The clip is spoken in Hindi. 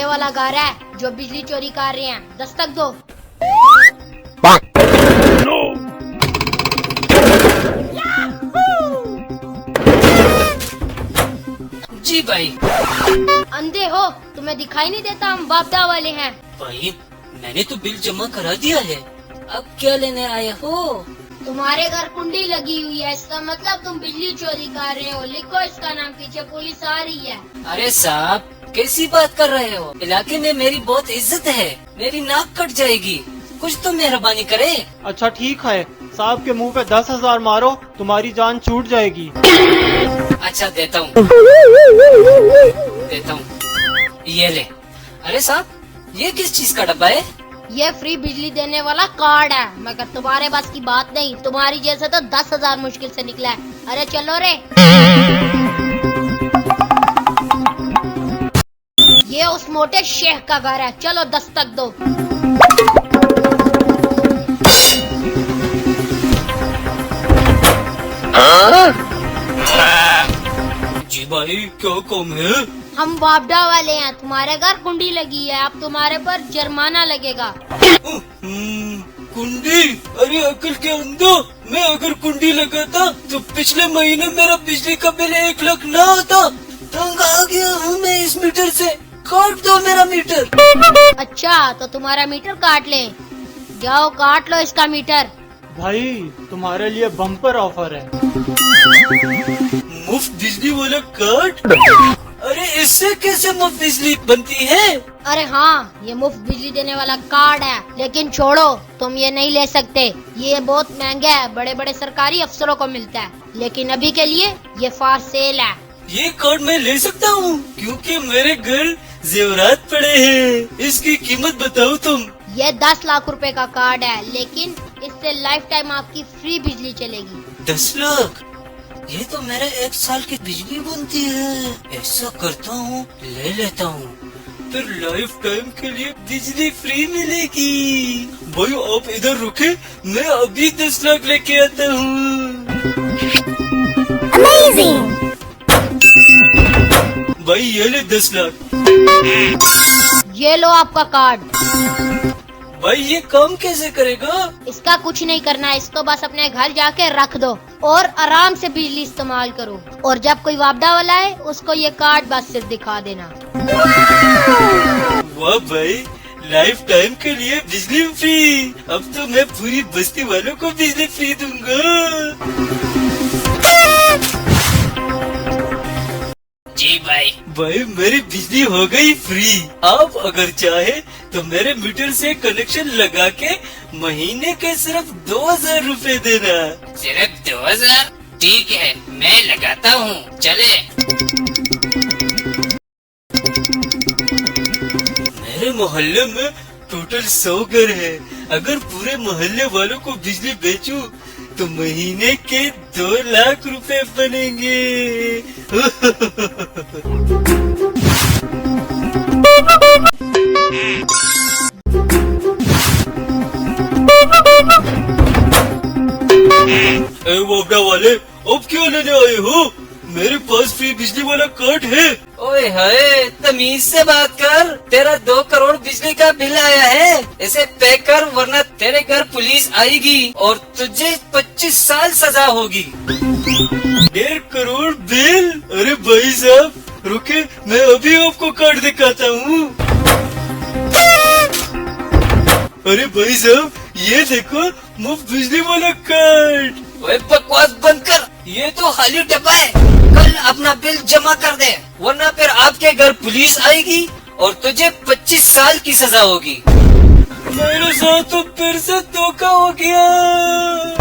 वाला घर है जो बिजली चोरी कर रहे हैं, दस्तक दो। जी भाई। अंधे हो, तुम्हें दिखाई नहीं देता हम बापदा वाले हैं? भाई मैंने तो बिल जमा करा दिया है, अब क्या लेने आए हो? तुम्हारे घर कुंडी लगी हुई है, इसका मतलब तुम बिजली चोरी कर रहे हो। लिखो इसका नाम, पीछे पुलिस आ रही है। अरे साहब कैसी बात कर रहे हो? इलाके में मेरी बहुत इज्जत है, मेरी नाक कट जाएगी, कुछ तो मेहरबानी करे। अच्छा ठीक है, साहब के मुंह पे 10,000 मारो, तुम्हारी जान छूट जाएगी। अच्छा देता हूँ, ये ले। अरे साहब ये किस चीज का डब्बा है? ये फ्री बिजली देने वाला कार्ड है, मगर तुम्हारे बस की बात नहीं, तुम्हारी जैसे तो 10,000 मुश्किल से निकला है। अरे चलो रे। ये उस मोटे शेख का घर है, चलो दस्तक दो। जी भाई क्या काम है? हम बापडा वाले हैं, तुम्हारे घर कुंडी लगी है, अब तुम्हारे पर जुर्माना लगेगा। कुंडी? अरे अकल के अंधो, मैं अगर कुंडी लगाता तो पिछले महीने मेरा बिजली का बिल 1 लाख ना होता। तंग आ गया हूँ मैं इस मीटर से, काट दो मेरा मीटर। अच्छा तो तुम्हारा मीटर काट ले, जाओ काट लो इसका मीटर। भाई तुम्हारे लिए बम्पर ऑफर है। मुफ्त बिजली वाला कार्ड? अरे इससे कैसे मुफ्त बिजली बनती है? अरे हाँ, ये मुफ्त बिजली देने वाला कार्ड है, लेकिन छोड़ो तुम ये नहीं ले सकते, ये बहुत महंगा है, बड़े बड़े सरकारी अफसरों को मिलता है, लेकिन अभी के लिए ये फॉर सेल है। ये कार्ड मैं ले सकता हूँ क्योंकि मेरे घर जेवरात पड़े हैं। इसकी कीमत बताओ तुम। ये 10 लाख रुपए का कार्ड है, लेकिन इससे लाइफ टाइम आपकी फ्री बिजली चलेगी। 10 लाख? ये तो मेरे 1 साल की बिजली बनती है। ऐसा करता हूँ, ले लेता हूँ, फिर लाइफ टाइम के लिए बिजली फ्री मिलेगी। भाई आप इधर रुके, मैं अभी 10 लाख लेके आता हूँ। भाई ये ले 10 लाख। ये लो आपका कार्ड। भाई ये काम कैसे करेगा? इसका कुछ नहीं करना, इसको बस अपने घर जाके रख दो और आराम से बिजली इस्तेमाल करो, और जब कोई वापदा वाला है उसको ये कार्ड बस सिर्फ दिखा देना। वाह भाई, लाइफ टाइम के लिए बिजली फ्री। अब तो मैं पूरी बस्ती वालों को बिजली फ्री दूंगा। जी भाई मेरी बिजली हो गई फ्री। आप अगर चाहे तो मेरे मीटर से कनेक्शन लगा के महीने के सिर्फ 2,000 रूपए देना। सिर्फ 2,000? ठीक है मैं लगाता हूँ, चले। मेरे मोहल्ले में टोटल 100 घर है, अगर पूरे मोहल्ले वालों को बिजली बेचूं तो महीने के 2 लाख रुपए बनेंगे। वापडा वाले, अब क्यों लेने आए हो? मेरे पास फ्री बिजली वाला कार्ड है। ओए हाय, तमीज से बात कर, तेरा 2 करोड़ बिजली का बिल आया है, इसे पे कर वरना तेरे घर पुलिस आएगी और तुझे 25 साल सजा होगी। 1.5 करोड़ बिल? अरे भाई साहब रुके, मैं अभी आपको कार्ड दिखाता हूँ। अरे भाई साहब ये देखो, मुफ्त बिजली वाला कार्ड। ओए बकवास बंद कर, ये तो खाली डब्बा है, कल अपना बिल जमा कर दे वरना फिर आपके घर पुलिस आएगी और तुझे 25 साल की सजा होगी। मेरे साथ तो फिर से धोखा हो गया।